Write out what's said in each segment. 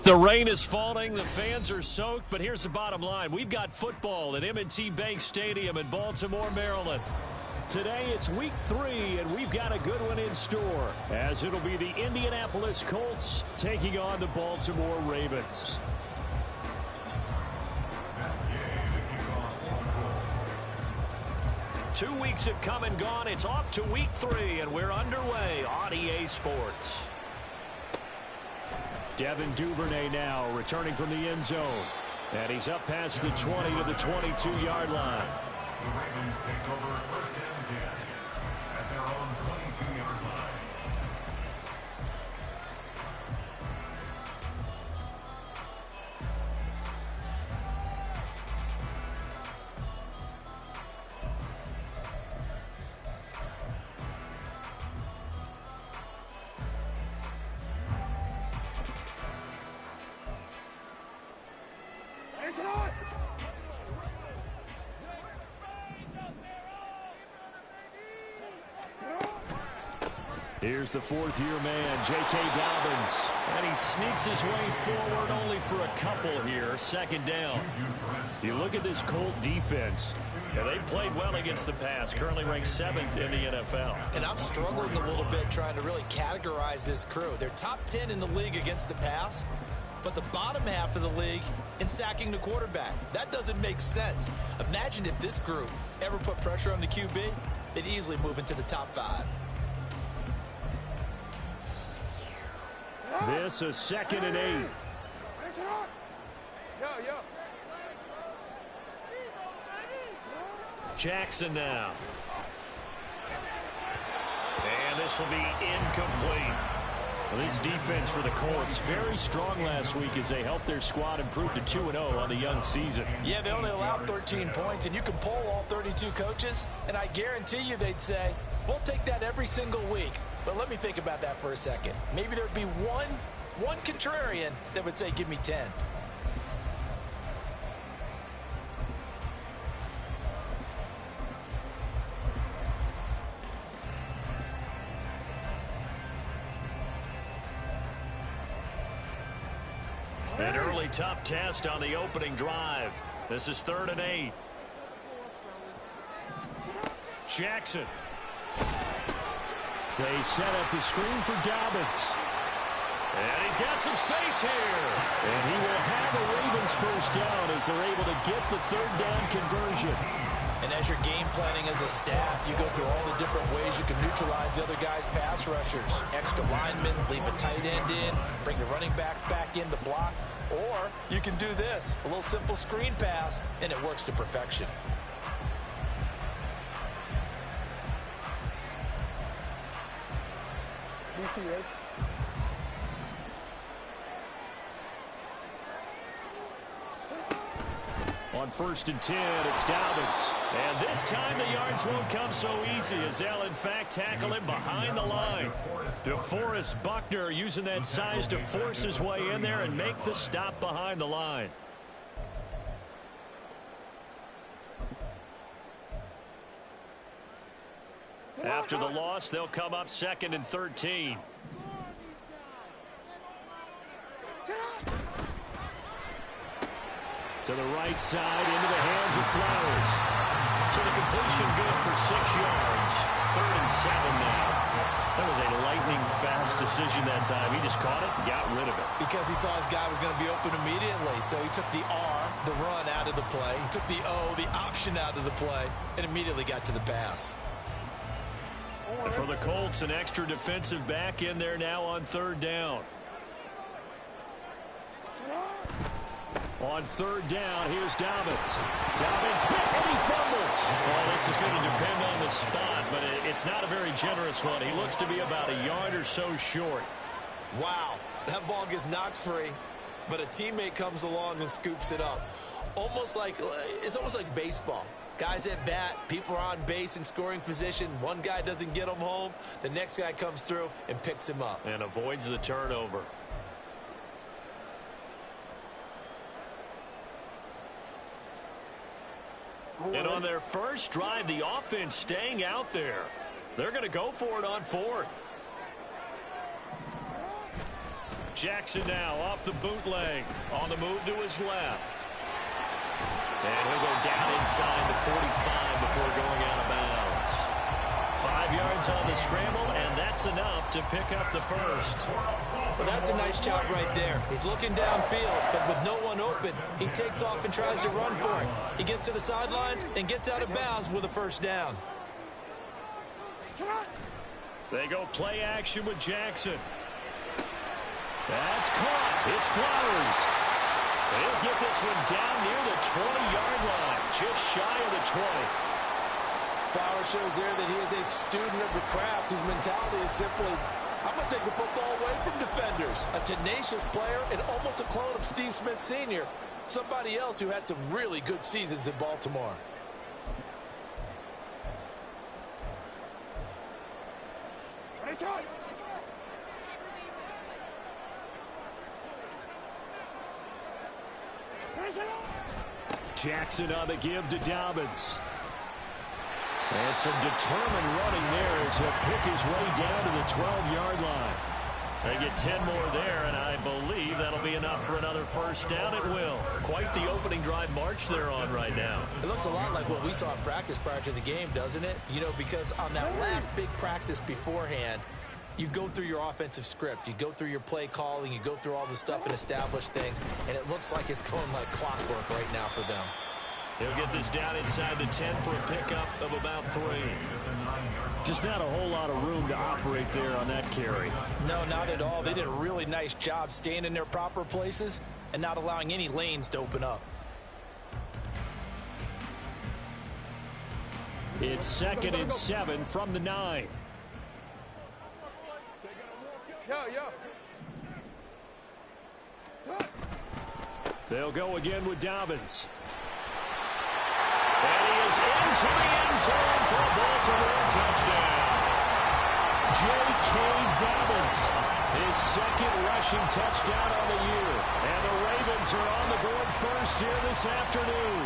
The rain is falling, the fans are soaked, but here's the bottom line. We've got football at M&T Bank Stadium in Baltimore, Maryland. Today it's week 3, and we've got a good one in store, as it'll be the Indianapolis Colts taking on the Baltimore Ravens. Two weeks have come and gone. It's off to week 3, and we're underway on EA Sports. Devin Duvernay now returning from the end zone. And he's up past the 20 to the 22-yard line. The Ravens take over first and 10 at their own 22-yard line. Here's the fourth-year man, J.K. Dobbins. And he sneaks his way forward only for a couple here. Second down. You look at this Colt defense. Yeah, they played well against the pass. Currently ranked 7th in the NFL. And I'm struggling a little bit trying to really categorize this crew. They're top 10 in the league against the pass, but the bottom half of the league in sacking the quarterback. That doesn't make sense. Imagine if this group ever put pressure on the QB, they'd easily move into the top 5. This is 2nd and 8. Jackson now. And this will be incomplete. Well, this defense for the Colts, very strong last week as they helped their squad improve to 2-0 on the young season. Yeah, they only allowed 13 points, and you can poll all 32 coaches, and I guarantee you they'd say, we'll take that every single week. But let me think about that for a second. Maybe there'd be one contrarian that would say, give me 10. An early tough test on the opening drive. This is 3rd and 8. Jackson. They set up the screen for Dobbins. And he's got some space here. And he will have a Ravens first down as they're able to get the 3rd down conversion. And as you're game planning as a staff, you go through all the different ways you can neutralize the other guy's pass rushers. Extra linemen, leave a tight end in, bring the running backs back in to block. Or you can do this, a little simple screen pass, and it works to perfection. On 1st and 10, it's Dobbins. And this time the yards won't come so easy as they'll, in fact, tackle him behind the line. DeForest Buckner using that size to force his way in there and make the stop behind the line. After the loss, they'll come up 2nd and 13. To the right side, into the hands of Flowers. So the completion good for 6 yards. 3rd and 7 now. That was a lightning-fast decision that time. He just caught it and got rid of it. Because he saw his guy was going to be open immediately. So he took the R, the run, out of the play. He took the O, the option, out of the play, and immediately got to the pass. For the Colts, an extra defensive back in there now on 3rd down. On 3rd down, here's Dobbins. Dobbins, and he fumbles. Well, this is going to depend on the spot, but it's not a very generous one. He looks to be about a yard or so short. Wow, that ball gets knocked free, but a teammate comes along and scoops it up. It's almost like baseball. Guys at bat, people are on base in scoring position. One guy doesn't get him home. The next guy comes through and picks him up. And avoids the turnover. And on their first drive, the offense staying out there. They're going to go for it on 4th. Jackson now off the bootleg. On the move to his left. And he'll go down inside the 45 before going out of bounds. 5 yards on the scramble, and that's enough to pick up the first. Well, that's a nice job right there. He's looking downfield, but with no one open, he takes off and tries to run for it. He gets to the sidelines and gets out of bounds with a first down. They go play action with Jackson. That's caught. It's Flowers. They'll get this one down near the 20-yard line, just shy of the 20. Flowers shows there that he is a student of the craft whose mentality is simply, I'm going to take the football away from defenders. A tenacious player and almost a clone of Steve Smith Sr., somebody else who had some really good seasons in Baltimore. Jackson on the give to Dobbins. And some determined running there as he'll pick his way down to the 12-yard line. They get 10 more there, and I believe that'll be enough for another first down. It will. Quite the opening drive march they're on right now. It looks a lot like what we saw in practice prior to the game, doesn't it? You know, because on that last big practice beforehand, you go through your offensive script. You go through your play calling. You go through all the stuff and establish things, and it looks like it's going like clockwork right now for them. He'll get this down inside the 10 for a pickup of about 3. Just not a whole lot of room to operate there on that carry. No, not at all. They did a really nice job staying in their proper places and not allowing any lanes to open up. It's 2nd and 7 from the 9. They'll go again with Dobbins. And he is into the end zone for a Baltimore touchdown. J.K. Dobbins, his 2nd rushing touchdown on the year. And the Ravens are on the board first here this afternoon.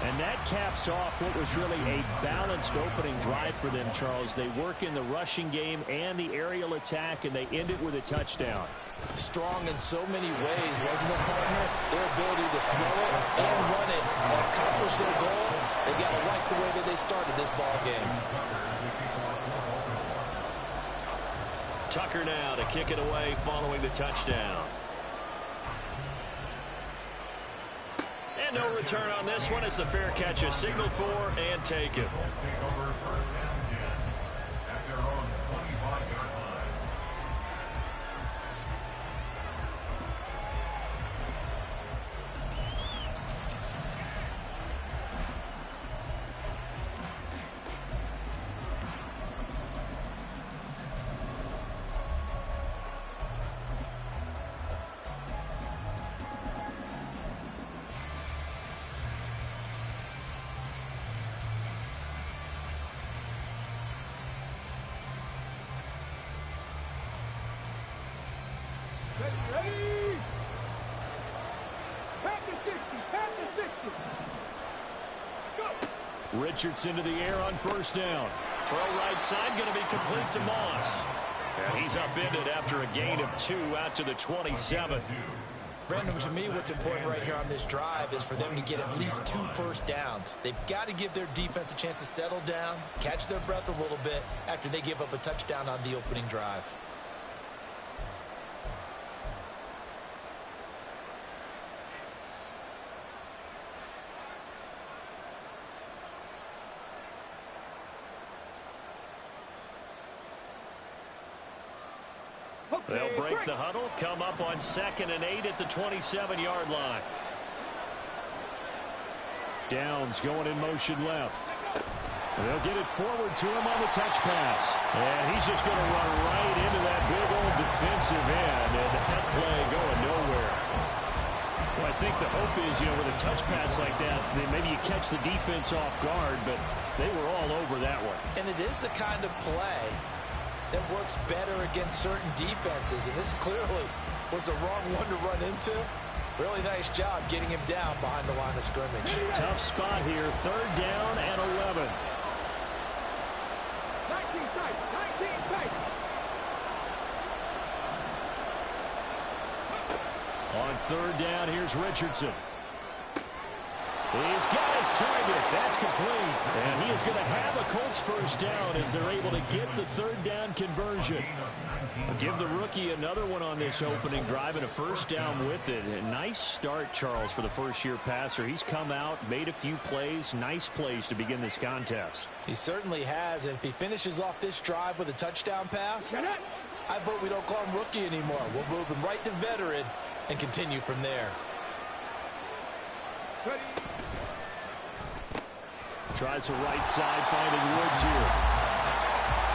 And that caps off what was really a balanced opening drive for them, Charles. They work in the rushing game and the aerial attack, and they end it with a touchdown. Strong in so many ways, wasn't it, partner? Their ability to throw it and run it and accomplish their goal. They got to like the way that they started this ball game. Tucker now to kick it away following the touchdown. And no return on this one as the fair catch is signaled for and taken. Richardson to the air on first down. Throw right side going to be complete to Moss. And he's upended after a gain of 2 out to the 27. Brandon, to me, what's important right here on this drive is for them to get at least 2 first downs. They've got to give their defense a chance to settle down, catch their breath a little bit after they give up a touchdown on the opening drive. They'll break the huddle, come up on 2nd and 8 at the 27-yard line. Downs going in motion left. They'll get it forward to him on the touch pass. And he's just going to run right into that big old defensive end. And that play going nowhere. Well, I think the hope is, you know, with a touch pass like that, maybe you catch the defense off guard, but they were all over that one. And it is the kind of play that works better against certain defenses, and this clearly was the wrong one to run into. Really nice job getting him down behind the line of scrimmage. Tough spot here, 3rd down and 11. 19 tight. On third down, here's Richardson. He's got his target. That's complete. And he is going to have a Colts first down as they're able to get the third down conversion. I'll give the rookie another one on this opening drive and a first down with it. A nice start, Charles, for the first-year passer. He's come out, made a few plays, nice plays to begin this contest. He certainly has. And if he finishes off this drive with a touchdown pass, I vote we don't call him rookie anymore. We'll move him right to veteran and continue from there. Tries the right side, finding Woods here.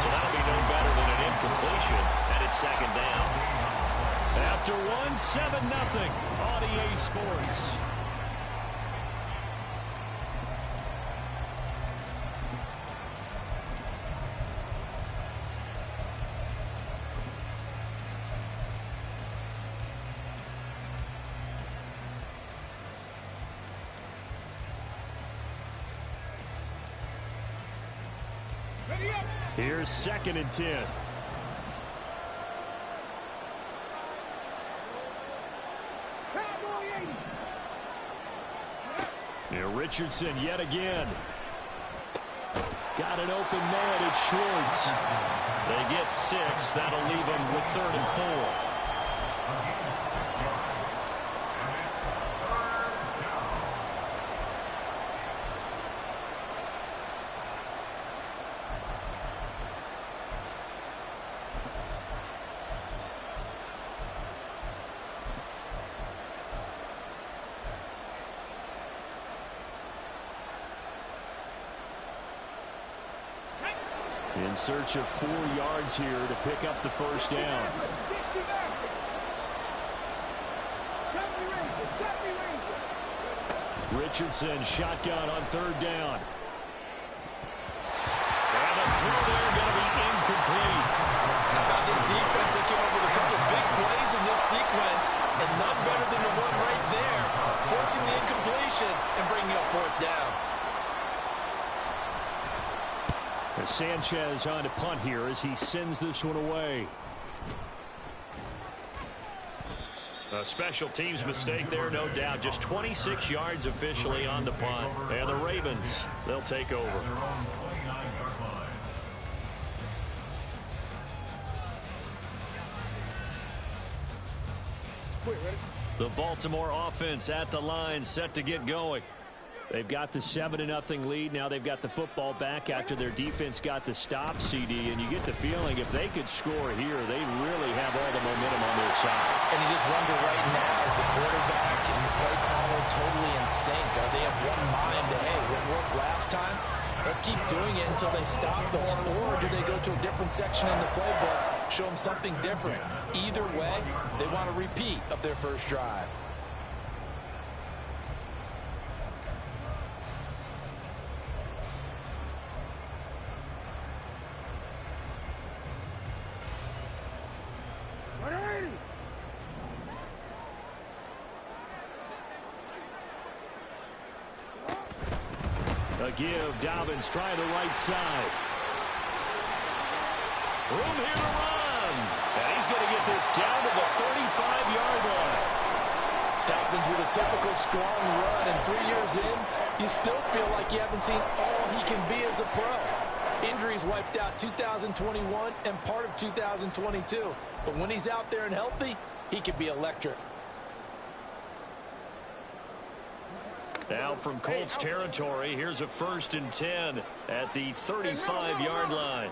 So that'll be no better than an incompletion, and it's second down. After one, 7-0 on EA Sports. Here's 2nd and 10. Now Richardson yet again. Got an open man at Schwartz. They get 6. That'll leave them with 3rd and 4. In search of 4 yards here to pick up the first down. Richardson shotgun on 3rd down. And the throw there going to be incomplete. How about this defense? They came up with a couple of big plays in this sequence, and none better than the one right there, forcing the incompletion and bringing up 4th down. Sanchez on to punt here as he sends this one away. A special teams mistake there, no doubt. Just 26 yards officially on the punt. And the Ravens, they'll take over. The Baltimore offense at the line, set to get going. They've got the 7-0 lead. Now they've got the football back after their defense got the stop, CD. And you get the feeling if they could score here, they really have all the momentum on their side. And you just wonder right now, is the quarterback and the play caller totally in sync? Are they of one mind that, hey, what worked last time? Let's keep doing it until they stop us. Or do they go to a different section in the playbook, show them something different? Either way, they want a repeat of their first drive. A give, Dobbins trying the right side. Room here to run. And he's going to get this down to the 35-yard line. Dobbins with a typical strong run, and 3 years in, you still feel like you haven't seen all he can be as a pro. Injuries wiped out 2021 and part of 2022. But when he's out there and healthy, he can be electric. Now from Colts territory, here's a 1st and 10 at the 35-yard line.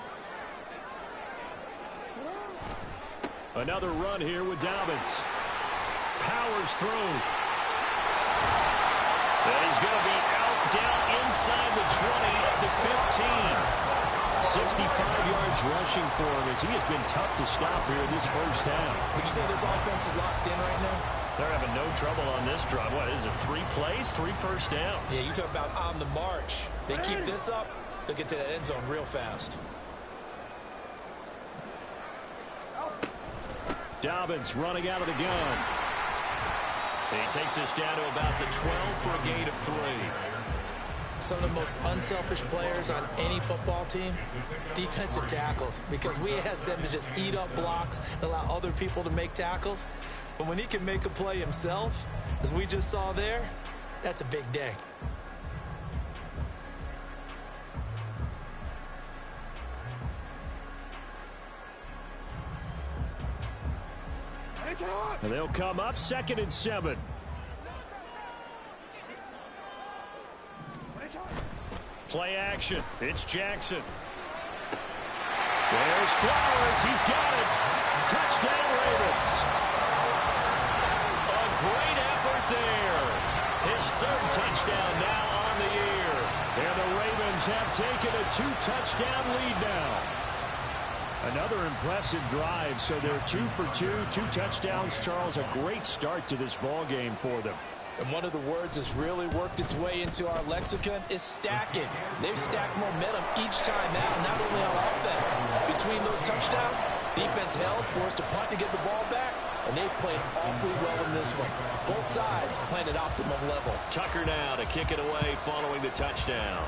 Another run here with Dobbins. Powers through. And he's going to be out down inside the 20 at the 15. 65 yards rushing for him as he has been tough to stop here in this first half. Would you say this offense is locked in right now? They're having no trouble on this drive. What is it, 3 plays, 3 first downs? Yeah, you talk about on the march. They keep this up, they'll get to that end zone real fast. Dobbins running out of the gun. And he takes us down to about the 12 for a gain of 3. Some of the most unselfish players on any football team, defensive tackles, because we ask them to just eat up blocks and allow other people to make tackles. But when he can make a play himself, as we just saw there, that's a big day. And they'll come up 2nd and 7. Play action. It's Jackson. There's Flowers. He's got it. Touchdown, Ravens. A great effort there. His 3rd touchdown now on the year. And the Ravens have taken a 2-touchdown lead now. Another impressive drive, so they're 2 for 2, 2 touchdowns. Charles, a great start to this ball game for them. And one of the words that's really worked its way into our lexicon is stacking. They've stacked momentum each time out, not only on offense. Between those touchdowns, defense held, forced a punt to get the ball back, and they played awfully well in this one. Both sides playing at optimum level. Tucker now to kick it away following the touchdown.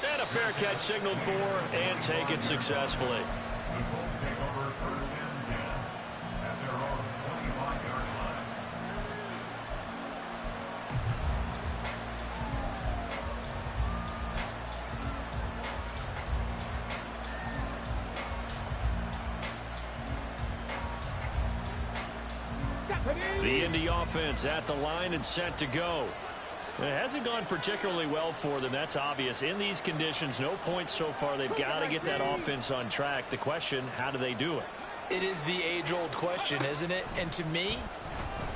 And a fair catch signaled for and taken successfully. Eagles take over 1st and 10 at their own 25-yard line. The Indy offense at the line and set to go. It hasn't gone particularly well for them. That's obvious. In these conditions, no points so far. They've got to get that offense on track. The question, how do they do it? It is the age-old question, isn't it? And to me,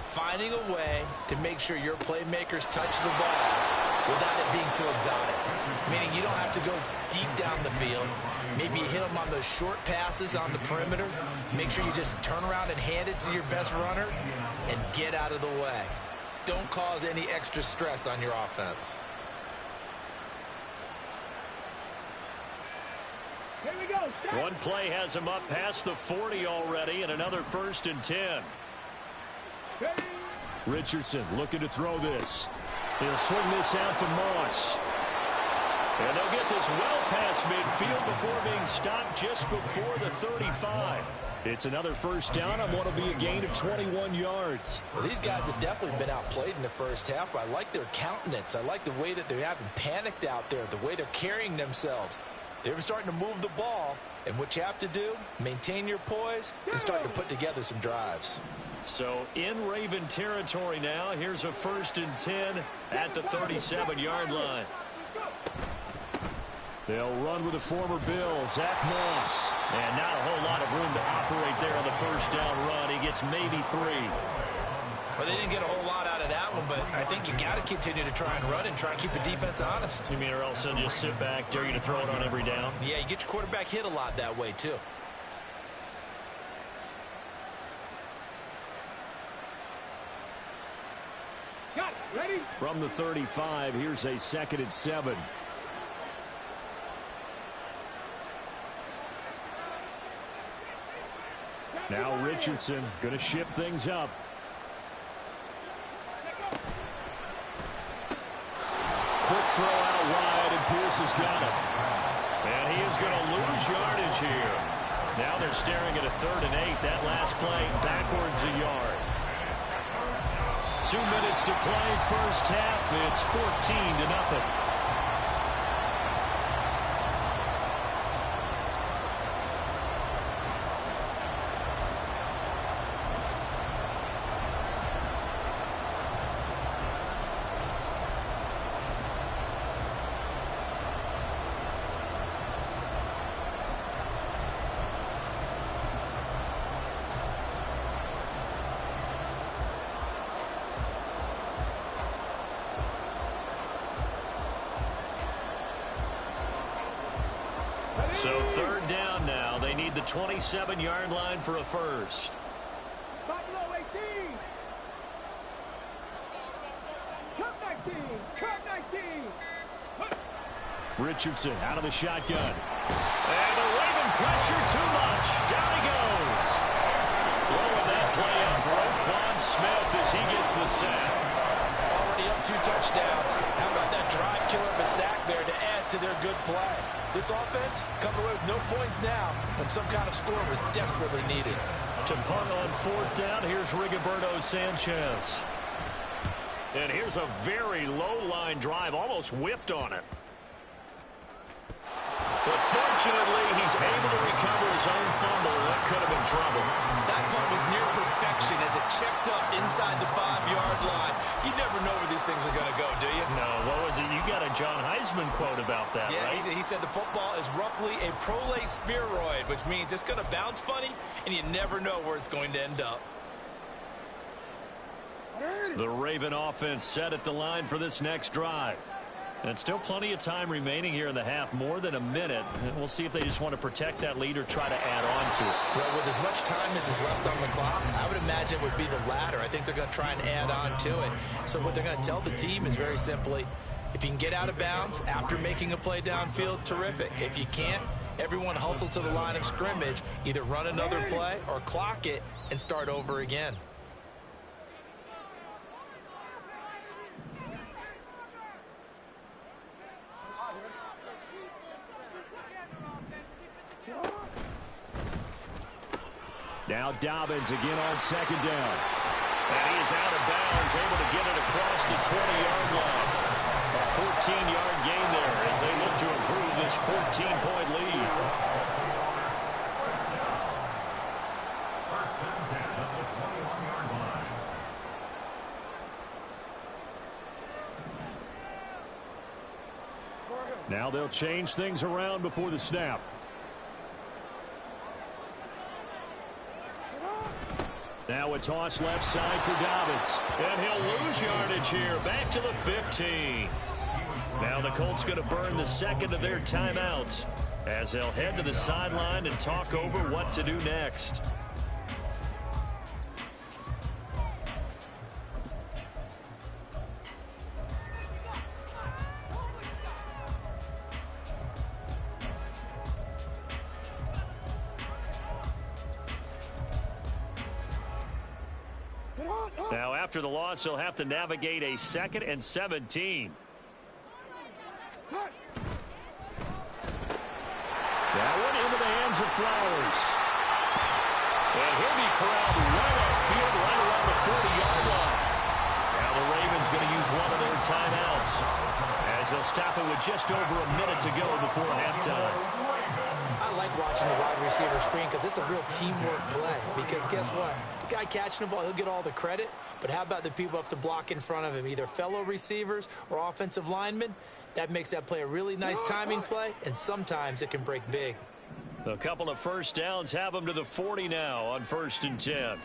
finding a way to make sure your playmakers touch the ball without it being too exotic. Meaning you don't have to go deep down the field. Maybe you hit them on those short passes on the perimeter. Make sure you just turn around and hand it to your best runner and get out of the way. Don't cause any extra stress on your offense. Here we go. Stop. One play has him up past the 40 already, and another 1st and 10. Ready. Richardson looking to throw this. He'll swing this out to Moss. And they'll get this well past midfield before being stopped just before the 35. It's another 1st down on what will be a gain of 21 yards. Well, these guys have definitely been outplayed in the first half, but I like their countenance. I like the way that they haven't panicked out there, the way they're carrying themselves. They're starting to move the ball, and what you have to do, maintain your poise and start to put together some drives. So in Raven territory now, here's a 1st and 10 at the 37-yard line. They'll run with the former Bill, Zach Moss. And not a whole lot of room to operate there on the 1st down run. He gets maybe 3. Well, they didn't get a whole lot out of that one, but I think you got to continue to try and run and try and keep the defense honest. You mean, or else they'll just sit back, dare you to throw it on every down? Yeah, you get your quarterback hit a lot that way, too. Got it. Ready. From the 35, here's a 2nd and 7. Now Richardson going to shift things up. Quick throw out wide, and Pierce has got it. And he is going to lose yardage here. Now they're staring at a 3rd and 8. That last play backwards a yard. 2 minutes to play, 1st half. It's 14-0. So 3rd down now. They need the 27-yard line for a 1st. Buffalo 18. Cut 19. Cut 19. Richardson out of the shotgun. And the Raven pressure too much. Down he goes. Blowing that play up. Roquan Smith as he gets the sack. Already up 2 touchdowns. How about that drive killer of a sack there to add to their good play? This offense coming away with no points now when some kind of score was desperately needed. To punt on fourth down, here's Rigoberto Sanchez. And here's a very low-line drive, almost whiffed on it. But fortunately, he's able to recover his own fumble, and that could have been trouble. That punt was near perfection as it checked up inside the 5-yard line. You never know where these things are going to go, do you? No, what was it? You got a John Heisman quote about that, yeah, right? He said the football is roughly a prolate spheroid, which means it's going to bounce funny, and you never know where it's going to end up. The Raven offense set at the line for this next drive. And still plenty of time remaining here in the half, more than a minute. We'll see if they just want to protect that lead or try to add on to it. Well, with as much time as is left on the clock, I would imagine it would be the latter. I think they're going to try and add on to it. So what they're going to tell the team is very simply, if you can get out of bounds after making a play downfield, terrific. If you can't, everyone hustle to the line of scrimmage, either run another play or clock it and start over again. Now Dobbins again on second down. And he is out of bounds, able to get it across the 20-yard line. A 14-yard gain there as they look to improve this 14-point lead. First and 10 at the 21-yard line. Now they'll change things around before the snap. Now a toss left side for Dobbins. And he'll lose yardage here. Back to the 15. Now the Colts going to burn the second of their timeouts as they'll head to the sideline and talk over what to do next. Now, after the loss, he'll have to navigate a 2nd and 17. That one into the hands of Flowers. And he'll be corralled right upfield, right around the 40-yard line. Now the Ravens going to use one of their timeouts as they'll stop it with just over a minute to go before halftime. I like watching the wide receiver screen because it's a real teamwork play. Because guess what? The guy catching the ball, he'll get all the credit. But how about the people have to block in front of him, either fellow receivers or offensive linemen? That makes that play a really nice timing play, and sometimes it can break big. A couple of first downs have them to the 40 now on 1st and 10.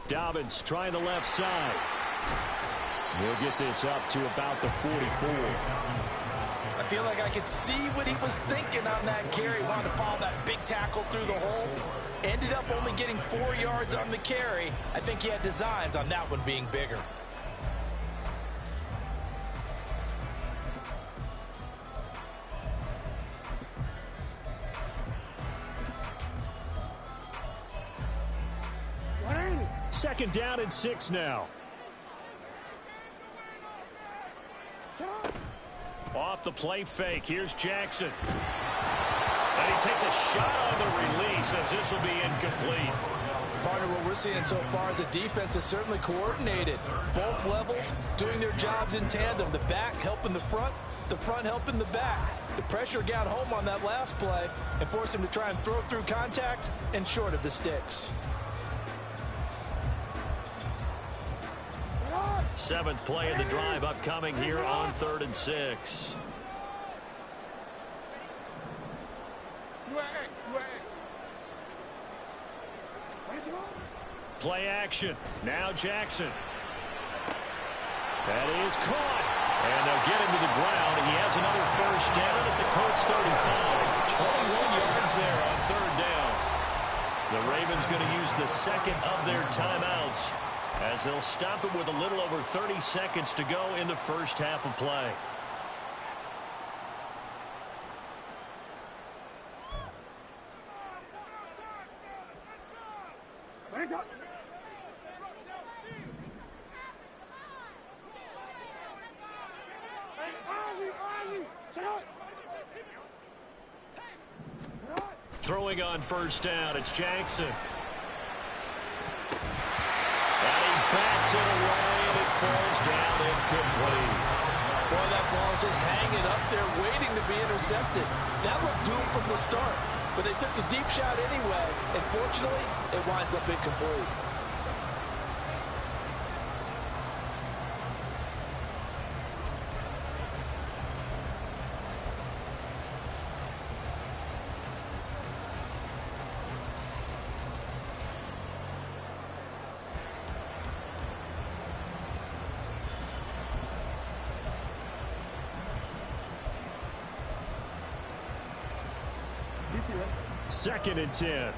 Dobbins trying the left side. He'll get this up to about the 44. I feel like I could see what he was thinking on that carry. Wanted to follow that big tackle through the hole. Ended up only getting 4 yards on the carry. I think he had designs on that one being bigger. Second down and 6 now. Off the play fake. Here's Jackson. And he takes a shot on the release as this will be incomplete. Partner, what we're seeing so far is the defense is certainly coordinated. Both levels doing their jobs in tandem. The back helping the front helping the back. The pressure got home on that last play and forced him to try and throw through contact and short of the sticks. 7th play of the drive upcoming here on 3rd and 6. Play action. Now Jackson. That is caught. And they'll get him to the ground. And he has another first down at the Colts 35. 21 yards there on 3rd down. The Ravens going to use the second of their timeouts as they'll stop it with a little over 30 seconds to go in the first half of play. Throwing on first down, it's Jackson. And he bats it away, and it falls down incomplete. Boy, that ball is just hanging up there waiting to be intercepted. That looked doomed from the start, but they took the deep shot anyway, and fortunately, it winds up incomplete. Second and 10.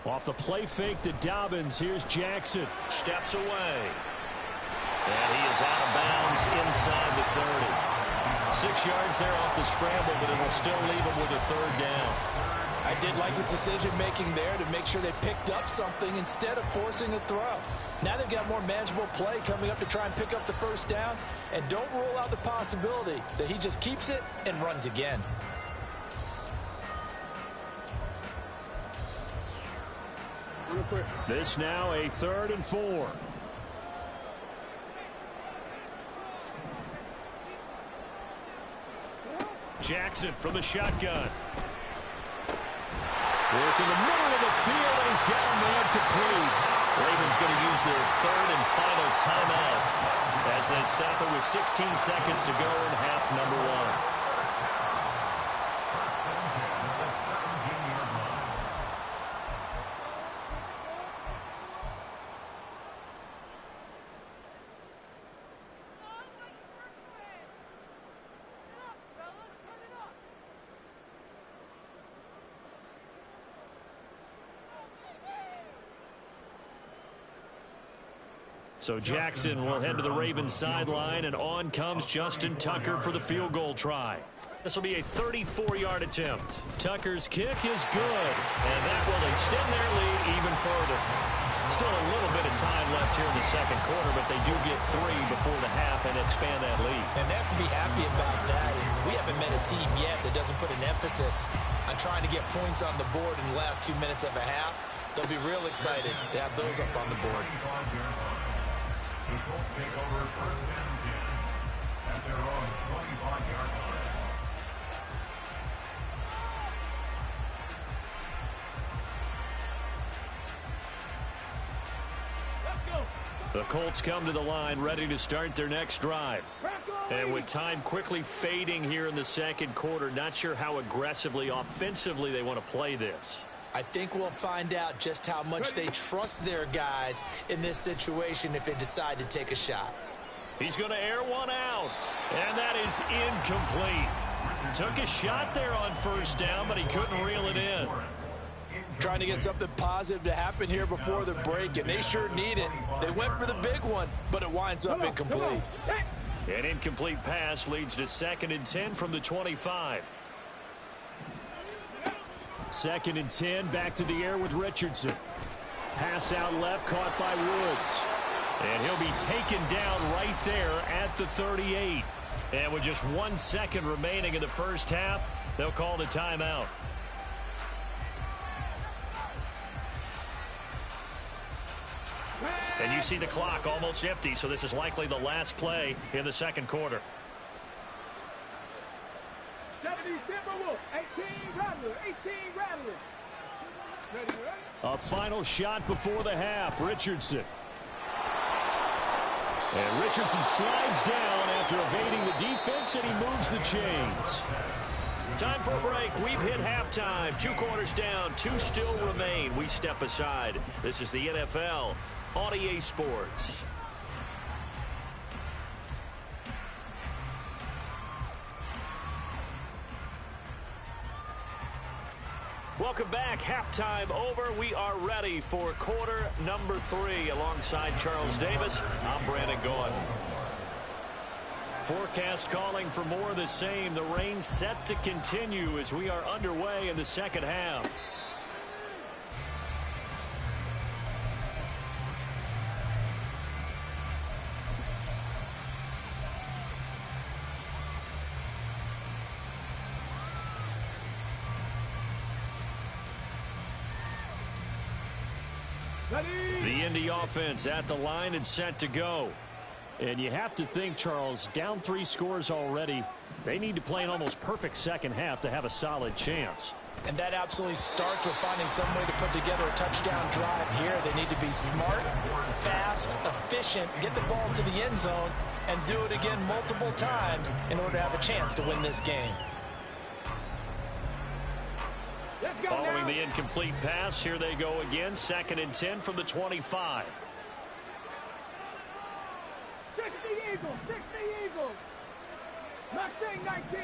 Off the play fake to Dobbins. Here's Jackson. Steps away. And he is out of bounds inside the 30. 6 yards there off the scramble, but it'll still leave him with a third down. I did like his decision-making there to make sure they picked up something instead of forcing a throw. Now they've got more manageable play coming up to try and pick up the first down, and don't rule out the possibility that he just keeps it and runs again. This now a 3rd and 4. Jackson from the shotgun. Working the middle of the field, and he's got a man complete. Ravens going to use their 3rd and final timeout as they stop it with 16 seconds to go in half number 1. So Jackson will head to the Ravens sideline, and on comes Justin Tucker for the field goal try. This will be a 34-yard attempt. Tucker's kick is good, and that will extend their lead even further. Still a little bit of time left here in the second quarter, but they do get 3 before the half and expand that lead. And they have to be happy about that. And we haven't met a team yet that doesn't put an emphasis on trying to get points on the board in the last 2 minutes of a half. They'll be real excited to have those up on the board. The Colts take over first and 10 at their own 25-yard line. The Colts come to the line ready to start their next drive. And with time quickly fading here in the second quarter, not sure how aggressively, offensively they want to play this. I think we'll find out just how much they trust their guys in this situation if they decide to take a shot. He's going to air one out, and that is incomplete. Took a shot there on first down, but he couldn't reel it in. Trying to get something positive to happen here before the break, and they sure need it. They went for the big one, but it winds up incomplete. An incomplete pass leads to 2nd and 10 from the 25. 2nd and 10, back to the air with Richardson. Pass out left, caught by Woods. And he'll be taken down right there at the 38. And with just 1 second remaining in the first half, they'll call the timeout. And you see the clock almost empty, so this is likely the last play in the second quarter. 70 Timberwolves, 18 Rattlers, 18 Rattlers. Ready? A final shot before the half, Richardson. And Richardson slides down after evading the defense, and he moves the chains. Time for a break. We've hit halftime. 2 quarters down, 2 still remain. We step aside. This is the NFL on EA Sports. Welcome back. Halftime over. We are ready for quarter number 3. Alongside Charles Davis, I'm Brandon Gaudin. Forecast calling for more of the same. The rain set to continue as we are underway in the second half. The Indy offense at the line and set to go. And you have to think, Charles, down 3 scores already. They need to play an almost perfect second half to have a solid chance. And that absolutely starts with finding some way to put together a touchdown drive here. They need to be smart, fast, efficient, get the ball to the end zone, and do it again multiple times in order to have a chance to win this game. Following the incomplete pass, here they go again. 2nd and 10 from the 25. 60 Eagles, 60 Eagles. Mustang 19.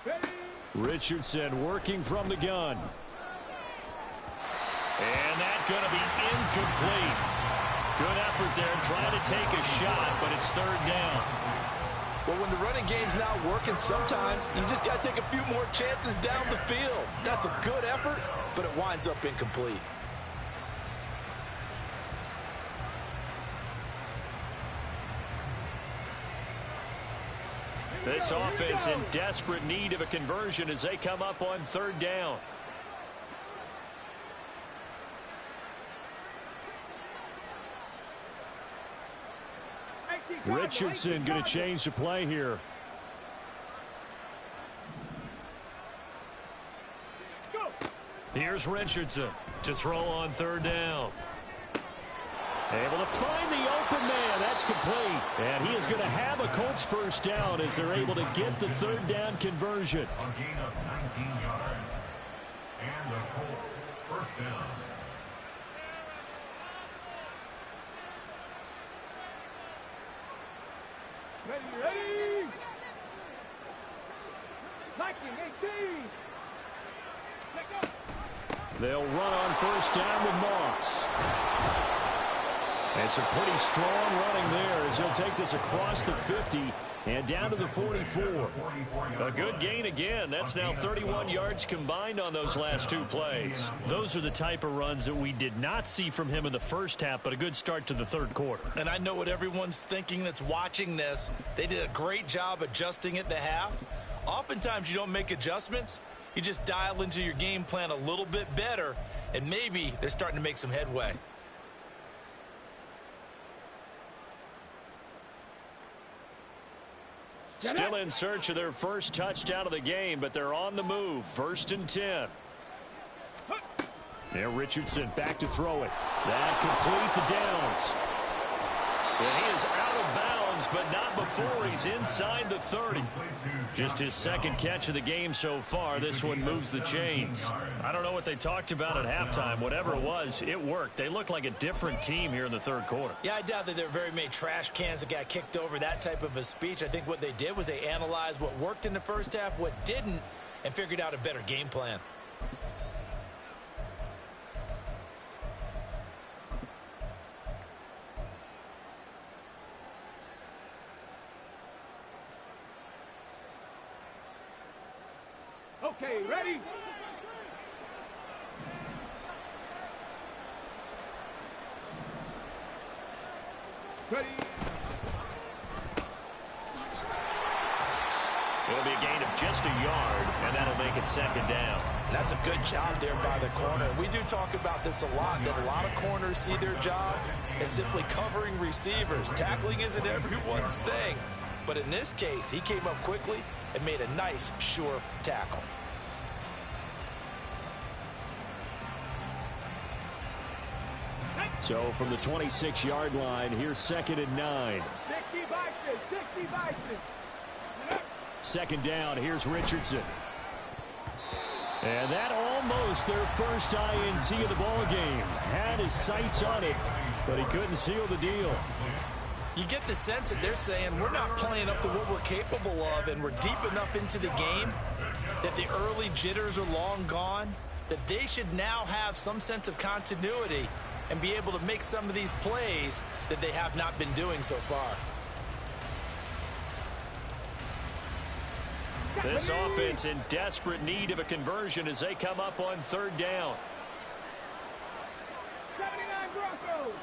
Ready? Richardson working from the gun. And that's going to be incomplete. Good effort there trying to take a shot, but it's 3rd down. Well, when the running game's not working, sometimes you just got to take a few more chances down the field. That's a good effort, but it winds up incomplete. This offense in desperate need of a conversion as they come up on 3rd down. Richardson going to change the play here. Here's Richardson to throw on 3rd down. Able to find the open man. That's complete. And he is going to have a Colts 1st down as they're able to get the 3rd down conversion. A gain of 19 yards. And the Colts 1st down. Ready. Liking 18. Let go. They'll run on 1st down with Moss. And some pretty strong running there as he'll take this across the 50 and down to the 44. A good gain again. That's now 31 yards combined on those last 2 plays. Those are the type of runs that we did not see from him in the 1st half, but a good start to the 3rd quarter. And I know what everyone's thinking that's watching this. They did a great job adjusting at the half. Oftentimes you don't make adjustments. You just dial into your game plan a little bit better, and maybe they're starting to make some headway. Still in search of their 1st touchdown of the game, but they're on the move. 1st and 10. Now Richardson back to throw it. That complete to Downs. And he is out of bounds, but not before he's inside the 30. Just his 2nd catch of the game so far. This one moves the chains. I don't know what they talked about at halftime. Whatever it was, it worked. They look like a different team here in the 3rd quarter. Yeah, I doubt that there are very many trash cans that got kicked over, that type of a speech. I think what they did was they analyzed what worked in the 1st half, what didn't, and figured out a better game plan. Okay, ready? Ready? It'll be a gain of just a yard, and that'll make it 2nd down. That's a good job there by the corner. We do talk about this a lot, that a lot of corners see their job as simply covering receivers. Tackling isn't everyone's thing. But in this case, he came up quickly and made a nice, sure tackle. So from the 26-yard line, here's 2nd and 9. 60 Bison, 60 Bison. 2nd down, here's Richardson. And that almost their 1st INT of the ball game. Had his sights on it, but he couldn't seal the deal. You get the sense that they're saying we're not playing up to what we're capable of, and we're deep enough into the game that the early jitters are long gone, that they should now have some sense of continuity and be able to make some of these plays that they have not been doing so far. This offense in desperate need of a conversion as they come up on 3rd down. 79 Broncos.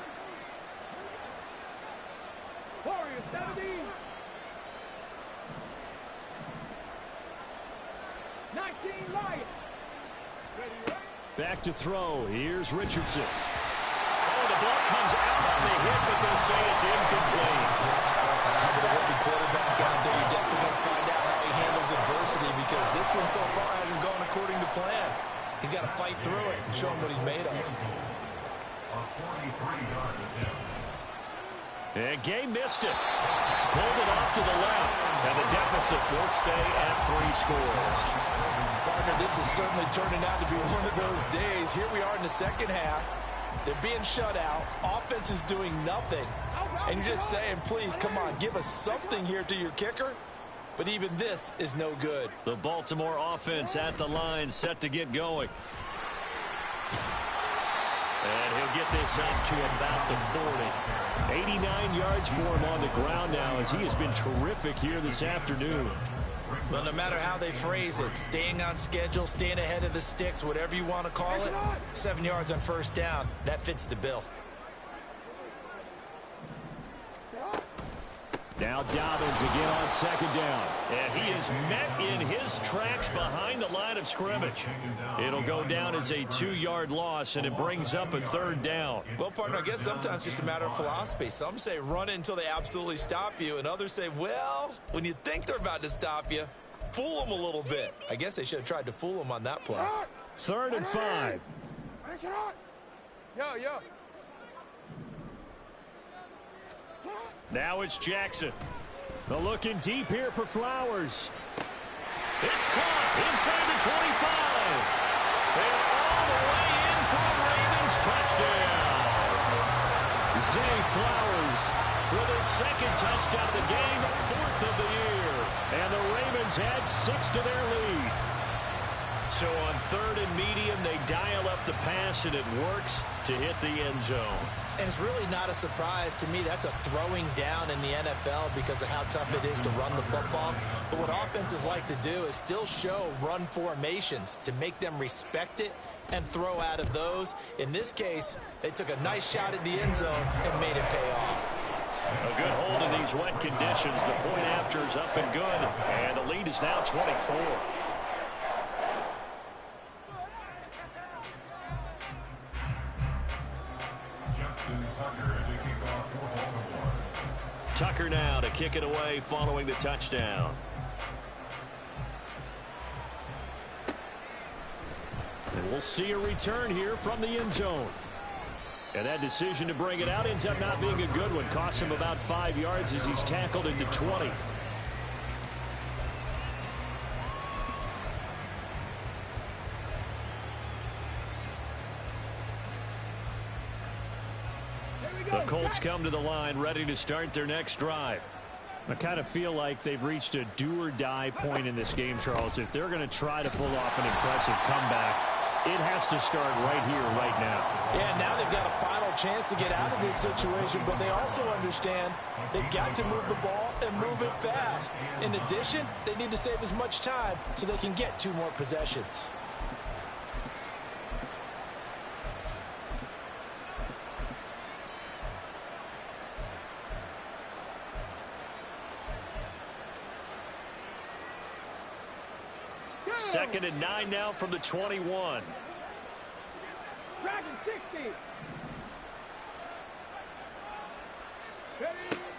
Warriors 70. 19 Lions. Ready, right? Back to throw. Here's Richardson. the ball comes out on the hit, but they'll say it's incomplete. With a rookie quarterback out there, you're definitely going to find out how he handles adversity, because this one so far hasn't gone according to plan. He's got to fight through it and show him what he's made of. A 43-yard attempt. And Gay missed it. Pulled it off to the left. And the deficit will stay at 3 scores. Partner, this is certainly turning out to be one of those days. Here we are in the second half. They're being shut out. Offense is doing nothing. And you're just saying, please, come on, give us something here to your kicker. But even this is no good. The Baltimore offense at the line, set to get going. And he'll get this up to about the 40. 89 yards for him on the ground now, as he has been terrific here this afternoon. Well, no matter how they phrase it, staying on schedule, staying ahead of the sticks, whatever you want to call it, 7 yards on first down, that fits the bill. Now Dobbins again on second down. And he is met in his tracks behind the line of scrimmage. It'll go down as a 2-yard loss, and it brings up a third down. Well, partner, I guess sometimes it's just a matter of philosophy. Some say run it until they absolutely stop you, and others say, well, when you think they're about to stop you, fool them a little bit. I guess they should have tried to fool them on that play. 3rd and 5. Yo. Now it's Jackson. The looking deep here for Flowers. It's caught inside the 25. And all the way in for a Ravens touchdown. Zay Flowers with his 2nd touchdown of the game, 4th of the year. And the Ravens add 6 to their lead. So on 3rd and medium, they dial up the pass, and it works to hit the end zone. And it's really not a surprise to me. That's a throwing down in the NFL because of how tough it is to run the football. But what offenses like to do is still show run formations to make them respect it and throw out of those. In this case, they took a nice shot at the end zone and made it pay off. A good hold in these wet conditions. The point after is up and good. And the lead is now 24. Tucker now to kick it away following the touchdown. And we'll see a return here from the end zone. And that decision to bring it out ends up not being a good one. Costs him about 5 yards as he's tackled into 20. The Colts come to the line, ready to start their next drive. I kind of feel like they've reached a do-or-die point in this game, Charles. If they're going to try to pull off an impressive comeback, it has to start right here, right now. Yeah, now they've got a final chance to get out of this situation, but they also understand they've got to move the ball and move it fast. In addition, they need to save as much time so they can get 2 more possessions. Second and 9 now from the 21. Dragon 60.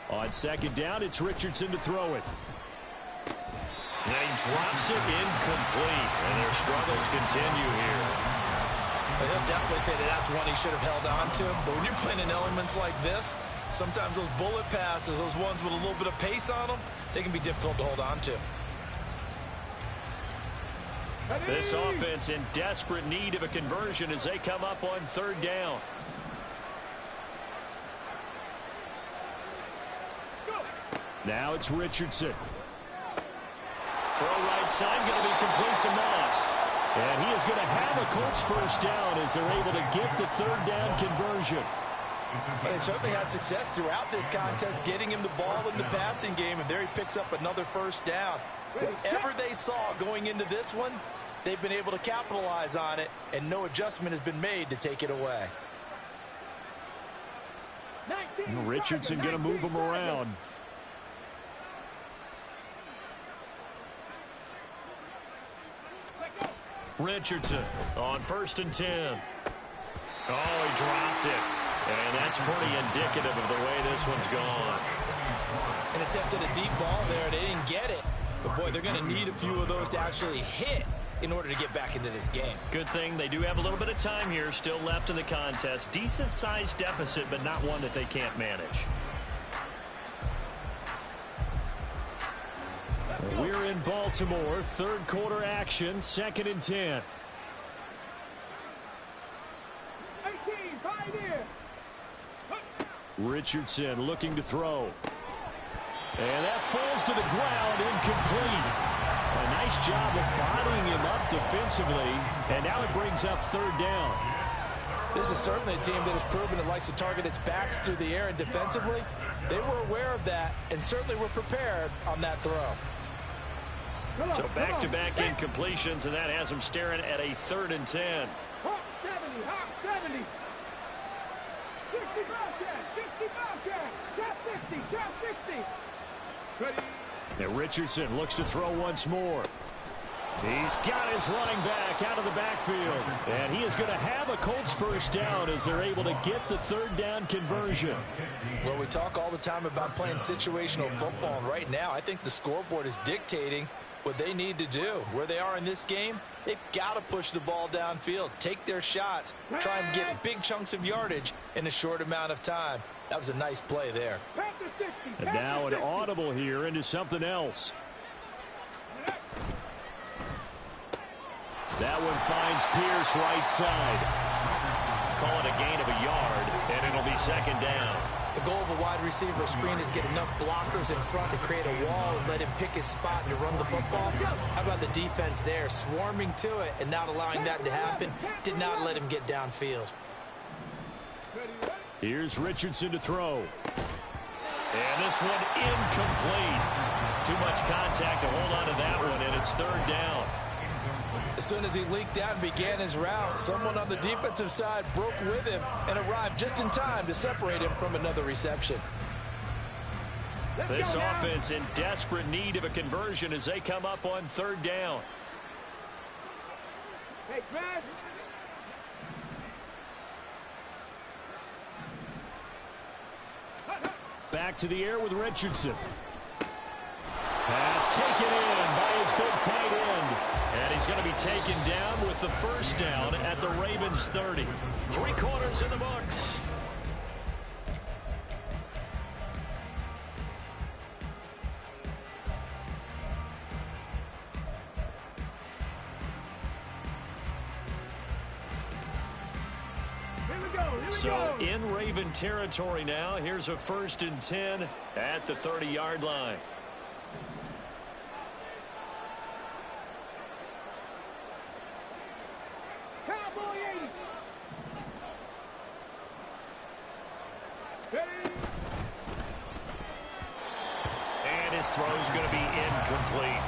On second down, it's Richardson to throw it. And he drops it incomplete. And their struggles continue here. But he'll definitely say that that's one he should have held on to. But when you're playing in elements like this, sometimes those bullet passes, those ones with a little bit of pace on them, they can be difficult to hold on to. This offense in desperate need of a conversion as they come up on 3rd down. Now it's Richardson. Throw right side going to be complete to Moss. And he is going to have a Colts first down as they're able to get the 3rd down conversion. They certainly had success throughout this contest getting him the ball in the passing game, and there he picks up another first down. Whatever they saw going into this one, they've been able to capitalize on it, and no adjustment has been made to take it away. Richardson going to move him around. Richardson on 1st and 10. Oh, he dropped it. And that's pretty indicative of the way this one's gone. And attempted a deep ball there. They didn't get it. But, boy, they're going to need a few of those to actually hit in order to get back into this game. Good thing they do have a little bit of time here still left in the contest. Decent-sized deficit, but not one that they can't manage. We're in Baltimore. Third quarter action. 2nd and 10. 18, 5 here. Richardson looking to throw. And that falls to the ground, incomplete. A nice job of bodying him up defensively, and now it brings up 3rd down. This is certainly a team that has proven it likes to target its backs through the air, and defensively, they were aware of that and certainly were prepared on that throw. So back-to-back incompletions, and that has them staring at a 3rd and 10. Hawk 70, 60 Bobcat, Cap 60, Cap 60. Ready. And Richardson looks to throw once more. He's got his running back out of the backfield. And he is going to have a Colts 1st down as they're able to get the 3rd down conversion. Well, we talk all the time about playing situational football, and right now I think the scoreboard is dictating what they need to do. Where they are in this game, they've got to push the ball downfield, take their shots, try and get big chunks of yardage in a short amount of time. That was a nice play there. And now an audible here into something else. That one finds Pierce right side. Call it a gain of a yard, and it'll be 2nd down. The goal of a wide receiver screen is get enough blockers in front to create a wall and let him pick his spot and to run the football. How about the defense there, swarming to it and not allowing that to happen? Did not let him get downfield. Here's Richardson to throw. And this one incomplete. Too much contact to hold on to that one, and it's 3rd down. As soon as he leaked out and began his route, someone on the defensive side broke with him and arrived just in time to separate him from another reception. This offense in desperate need of a conversion as they come up on 3rd down. Hey, Brad. Back to the air with Richardson. Pass taken in by his big tight end. And he's going to be taken down with the 1st down at the Ravens 30. 3 quarters in the books. So in Raven territory now. Here's a 1st and 10 at the 30-yard line. Cowboy 80. And his throw's going to be incomplete.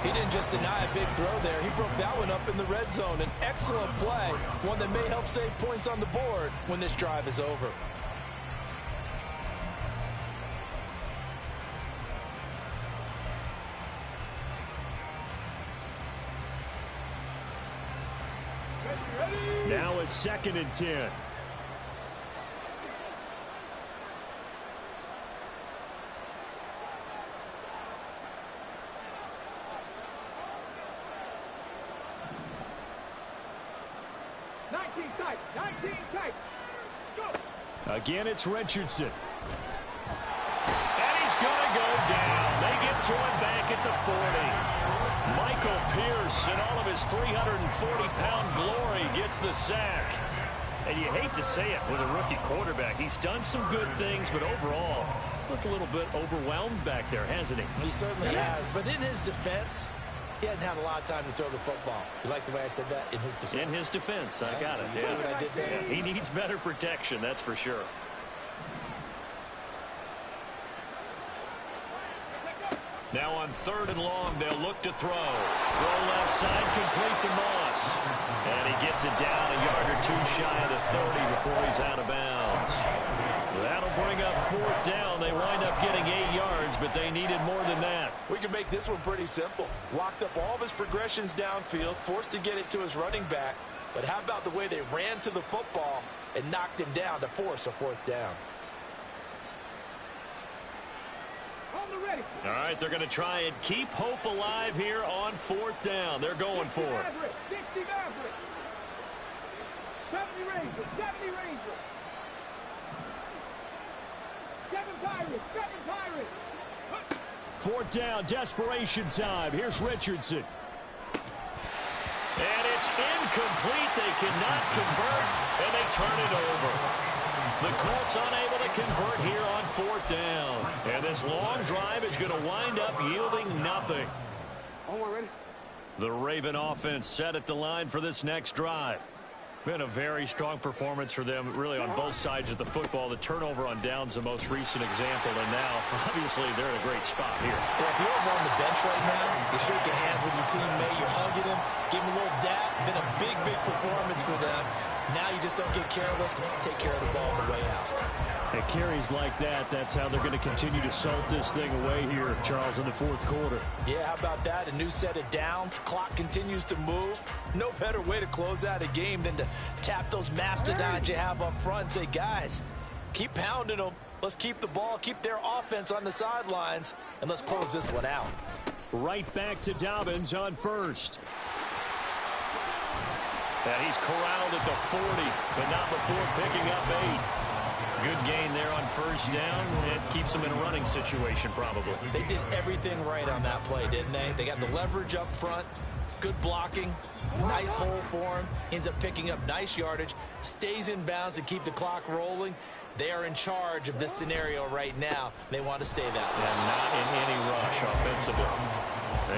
He didn't just deny a big throw there. He broke that one up in the red zone. An excellent play, one that may help save points on the board when this drive is over. Now a 2nd and 10. Again, it's Richardson. And he's going to go down. They get to him back at the 40. Michael Pierce, in all of his 340-pound glory, gets the sack. And you hate to say it with a rookie quarterback. He's done some good things, but overall, looked a little bit overwhelmed back there, hasn't he? He certainly has. But in his defense, he hadn't had a lot of time to throw the football. You like the way I said that? In his defense. In his defense. I got it. You see what I did there? Yeah, he needs better protection, that's for sure. Now on 3rd and long, they'll look to throw. Throw left side, complete to Moss. And he gets it down a yard or 2 shy of the 30 before he's out of bounds. That'll bring up 4th down. They wind up getting 8 yards, but they needed more than that. We can make this one pretty simple. Locked up all of his progressions downfield, forced to get it to his running back. But how about the way they ran to the football and knocked him down to force a fourth down. All right, they're going to try and keep hope alive here on fourth down. They're going for it. 60 Maverick. 70 Rangers. 70 Rangers. 7 Pirates. 7 Pirates. Fourth down, desperation time. Here's Richardson. And it's incomplete. They cannot convert, and they turn it over. The Colts unable to convert here on fourth down. And this long drive is going to wind up yielding nothing. Ready? The Raven offense set at the line for this next drive. Been a very strong performance for them, really, on both sides of the football. The turnover on downs, the most recent example, and now, obviously, they're in a great spot here. Yeah, if you're over on the bench right now, you're shaking hands with your teammate, you're hugging him, give him a little dap. Been a big, big performance for them. Now you just don't get careless, take care of the ball on the way out. It carries like that. That's how they're going to continue to salt this thing away here, Charles, in the fourth quarter. Yeah, how about that? A new set of downs. Clock continues to move. No better way to close out a game than to tap those mastodons you have up front and say, guys, keep pounding them. Let's keep the ball, keep their offense on the sidelines, and let's close this one out. Right back to Dobbins on first. And he's corralled at the 40, but not before picking up 8. Good gain there on first down. It keeps them in a running situation, probably. They did everything right on that play, didn't they? They got the leverage up front, good blocking, nice hole for him, ends up picking up nice yardage, stays in bounds to keep the clock rolling. They are in charge of this scenario right now. They want to stay that way. And not in any rush offensively.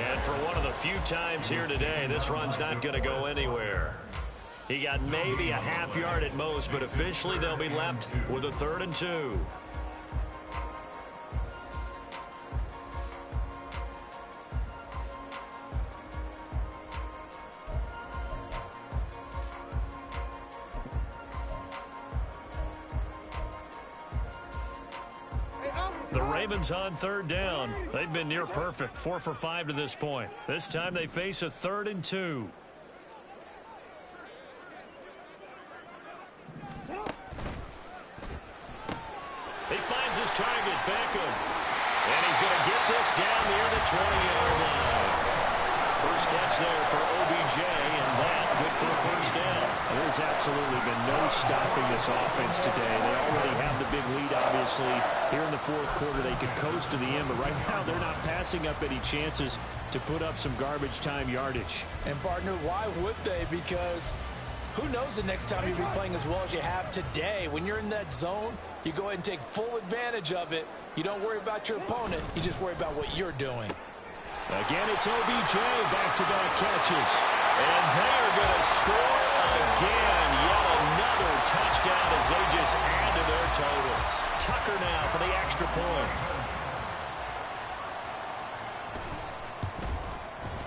And for one of the few times here today, this run's not going to go anywhere. He got maybe a half yard at most, but officially they'll be left with a 3rd and 2. The Ravens on 3rd down. They've been near perfect, 4 for 5 to this point. This time they face a 3rd and 2. He finds his target, Beckham. And he's going to get this down near the 20-yard line. First catch there for OBJ, and that good for a first down. There's absolutely been no stopping this offense today. They already have the big lead, obviously. Here in the fourth quarter, they could coast to the end, but right now they're not passing up any chances to put up some garbage time yardage. And, partner, why would they? Because who knows the next time you'll be playing as well as you have today. When you're in that zone, you go ahead and take full advantage of it. You don't worry about your opponent. You just worry about what you're doing. Again, it's OBJ, back-to-back catches. And they're going to score again. Yet another touchdown as they just add to their totals. Tucker now for the extra point.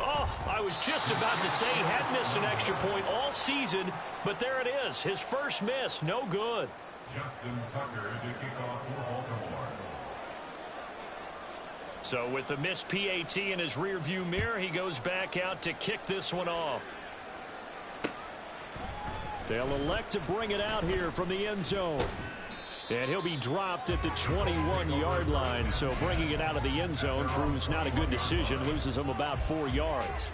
Oh, I was just about to say he had missed an extra point all season, but there it is. His first miss, no good. Justin Tucker to kick off for Baltimore. So with the missed PAT in his rearview mirror, he goes back out to kick this one off. They'll elect to bring it out here from the end zone. And he'll be dropped at the 21-yard line. So bringing it out of the end zone proves not a good decision. Loses him about 4 yards.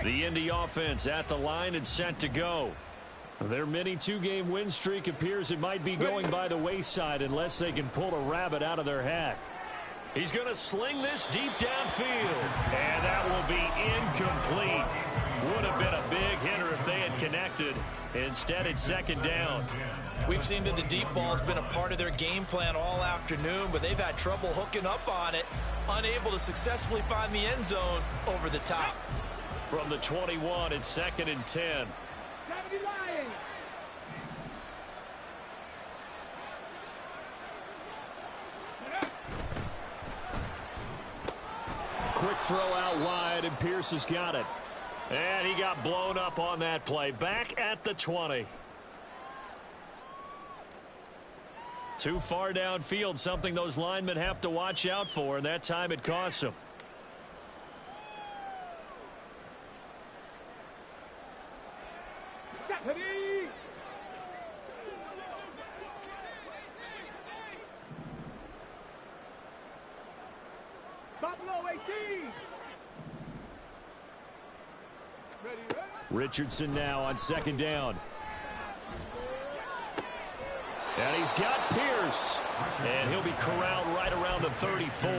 The Indy offense at the line and set to go. Their mini 2-game win streak appears it might be going by the wayside unless they can pull a rabbit out of their hat. He's going to sling this deep downfield, and that will be incomplete. Would have been a big hitter if they had connected. Instead, it's 2nd down. We've seen that the deep ball has been a part of their game plan all afternoon, but they've had trouble hooking up on it, unable to successfully find the end zone over the top. From the 21, it's 2nd and 10. 70 Lions. Quick throw out wide, and Pierce has got it. And he got blown up on that play. Back at the 20. Too far downfield, something those linemen have to watch out for, and that time it costs them. Buffalo 18. Ready. Richardson now on second down. And he's got Pierce. And he'll be corralled right around the 34.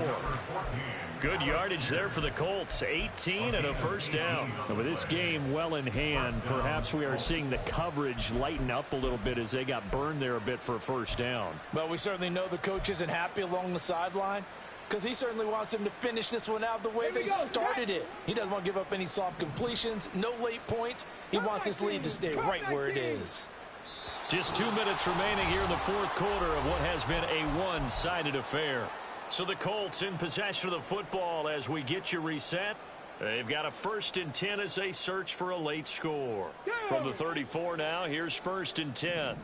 Good yardage there for the Colts. 18 and a first down. And with this game well in hand, perhaps we are seeing the coverage lighten up a little bit as they got burned there a bit for a first down. Well, we certainly know the coach isn't happy along the sideline because he certainly wants them to finish this one out the way they started it. He doesn't want to give up any soft completions, no late points. He wants his lead to stay right where it is. Just 2 minutes remaining here in the fourth quarter of what has been a one-sided affair. So the Colts in possession of the football as we get you reset. They've got a 1st and 10 as they search for a late score. From the 34 now, here's 1st and 10.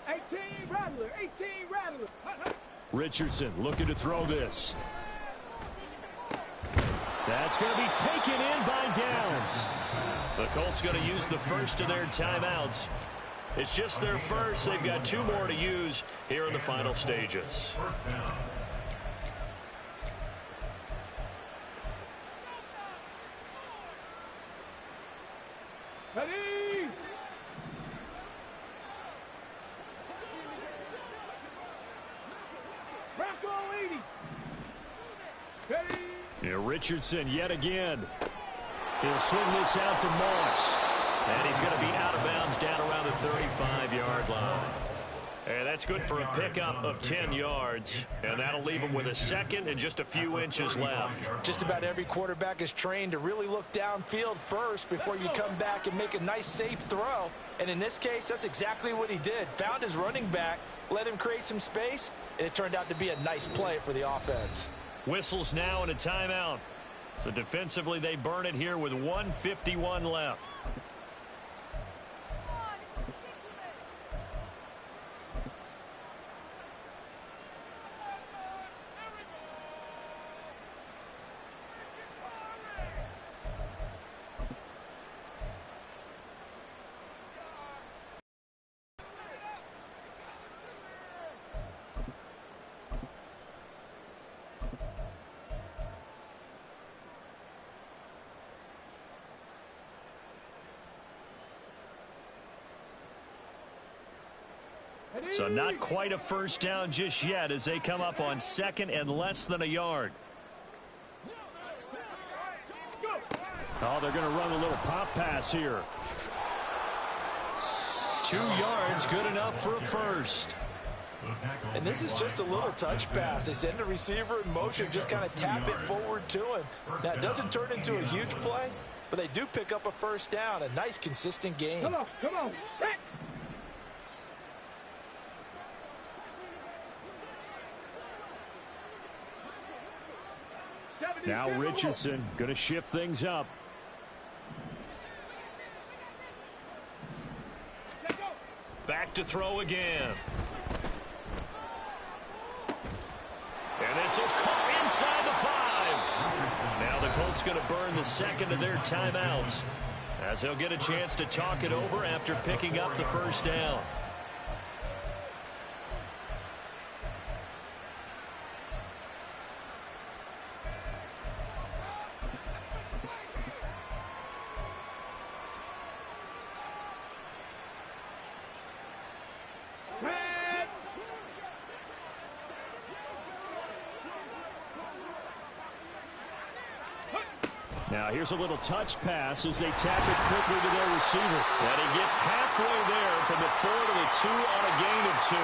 18 Rattler. 18 Rattler. Richardson looking to throw this. That's going to be taken in by Downs. The Colts going to use the first of their timeouts. It's just their first. They've got 2 more to use here in the final stages. Ready. Bronco 80. Ready. Yeah, Richardson yet again. He'll swing this out to Moss. And he's going to be out of bounds down around the 35-yard line. And that's good for a pickup of 10 yards. And that'll leave him with a second and just a few inches left. Just about every quarterback is trained to really look downfield first before you come back and make a nice, safe throw. And in this case, that's exactly what he did. Found his running back, let him create some space, and it turned out to be a nice play for the offense. Whistles now and a timeout. So defensively, they burn it here with 1:51 left. So not quite a first down just yet as they come up on second and less than a yard. Oh, they're going to run a little pop pass here. 2 yards, good enough for a first. And this is just a little touch pass. They send the receiver in motion, just kind of tap it forward to him. Now, it doesn't turn into a huge play, but they do pick up a first down. A nice, consistent game. Come on, come on. Set. Now Richardson going to shift things up. Back to throw again. And this is caught inside the 5. Now the Colts going to burn the second of their timeouts as they'll get a chance to talk it over after picking up the first down. Now here's a little touch pass as they tap it quickly to their receiver. And he gets halfway there from the 4 to the 2 on a gain of 2.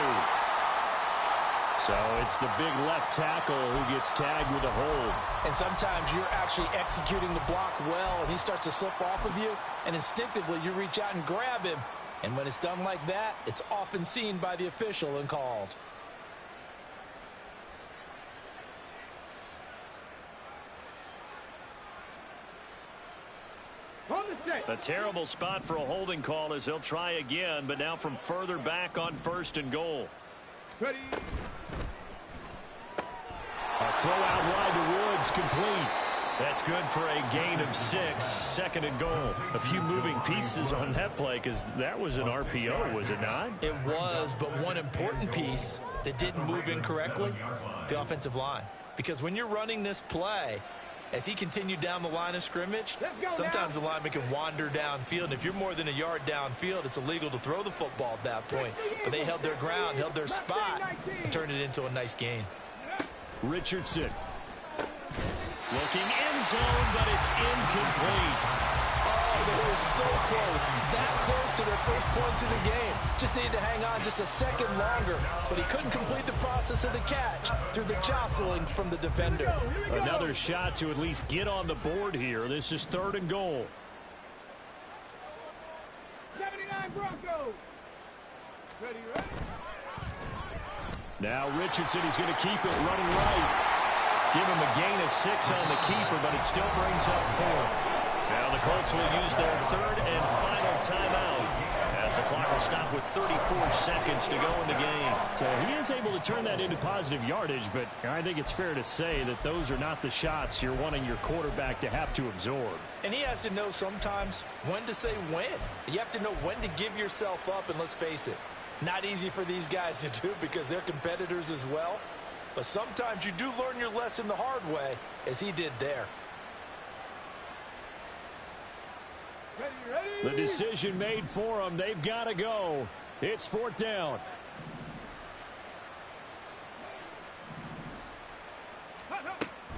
So it's the big left tackle who gets tagged with a hold. And sometimes you're actually executing the block well and he starts to slip off of you, and instinctively you reach out and grab him. And when it's done like that, it's often seen by the official and called. On the set. A terrible spot for a holding call as he'll try again, but now from further back on 1st and goal. Ready. A throw out wide to Woods, complete. That's good for a gain of 6, 2nd and goal. A few moving pieces on that play because that was an RPO, was it not? It was, but one important piece that didn't move incorrectly, the offensive line. Because when you're running this play, as he continued down the line of scrimmage, sometimes the lineman can wander downfield. And if you're more than a yard downfield, it's illegal to throw the football at that point. But they held their ground, held their spot, and turned it into a nice gain. Richardson. Looking end zone, but it's incomplete. Oh, they were so close. That close to their first points of the game. Just needed to hang on just a second longer. But he couldn't complete the process of the catch through the jostling from the defender. Another shot to at least get on the board here. This is 3rd and goal. 79 Broncos. Ready, ready. Now Richardson, he's going to keep it running right. Give him a gain of 6 on the keeper, but it still brings up 4th. Now the Colts will use their 3rd and final timeout as the clock will stop with 34 seconds to go in the game. So he is able to turn that into positive yardage, but I think it's fair to say that those are not the shots you're wanting your quarterback to have to absorb. And he has to know sometimes when to say when. You have to know when to give yourself up, and let's face it, not easy for these guys to do because they're competitors as well. But sometimes you do learn your lesson the hard way, as he did there. Ready, ready. The decision made for them. They've got to go. It's 4th down.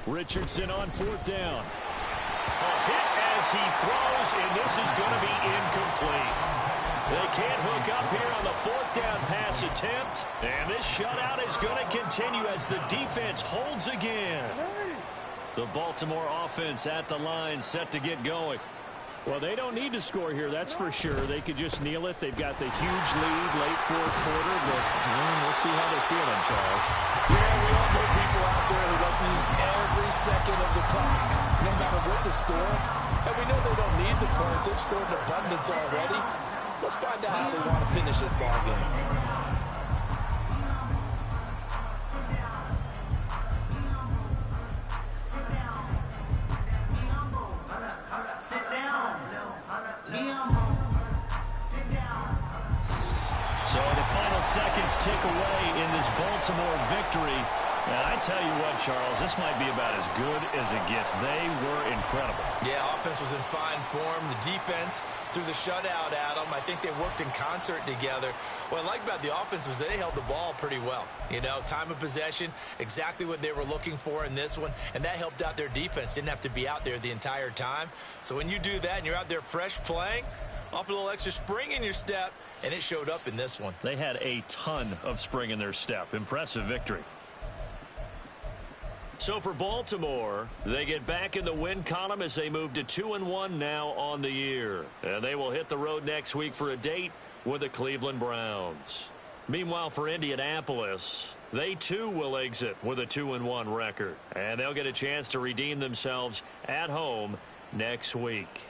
Richardson on 4th down. A hit as he throws, and this is going to be incomplete. They can't hook up here on the 4th down pass attempt. And this shutout is going to continue as the defense holds again. The Baltimore offense at the line set to get going. Well, they don't need to score here, that's for sure. They could just kneel it. They've got the huge lead late 4th quarter, but we'll see how they're feeling, Charles. Yeah, we all know people out there who like to use every second of the clock, no matter what the score. And we know they don't need the points. They've scored in abundance already. Let's find out how they want to finish this ball game. So the final seconds tick away in this Baltimore victory. And I tell you what, Charles, this might be about as good as it gets. They were incredible. Yeah, offense was in fine form. The defense threw the shutout at them. I think they worked in concert together. What I like about the offense was they held the ball pretty well. You know, time of possession, exactly what they were looking for in this one, and that helped out their defense. Didn't have to be out there the entire time. So when you do that and you're out there fresh playing, off a little extra spring in your step, and it showed up in this one. They had a ton of spring in their step. Impressive victory. So for Baltimore, they get back in the win column as they move to 2-1 now on the year. And they will hit the road next week for a date with the Cleveland Browns. Meanwhile, for Indianapolis, they too will exit with a 2-1 record. And they'll get a chance to redeem themselves at home next week.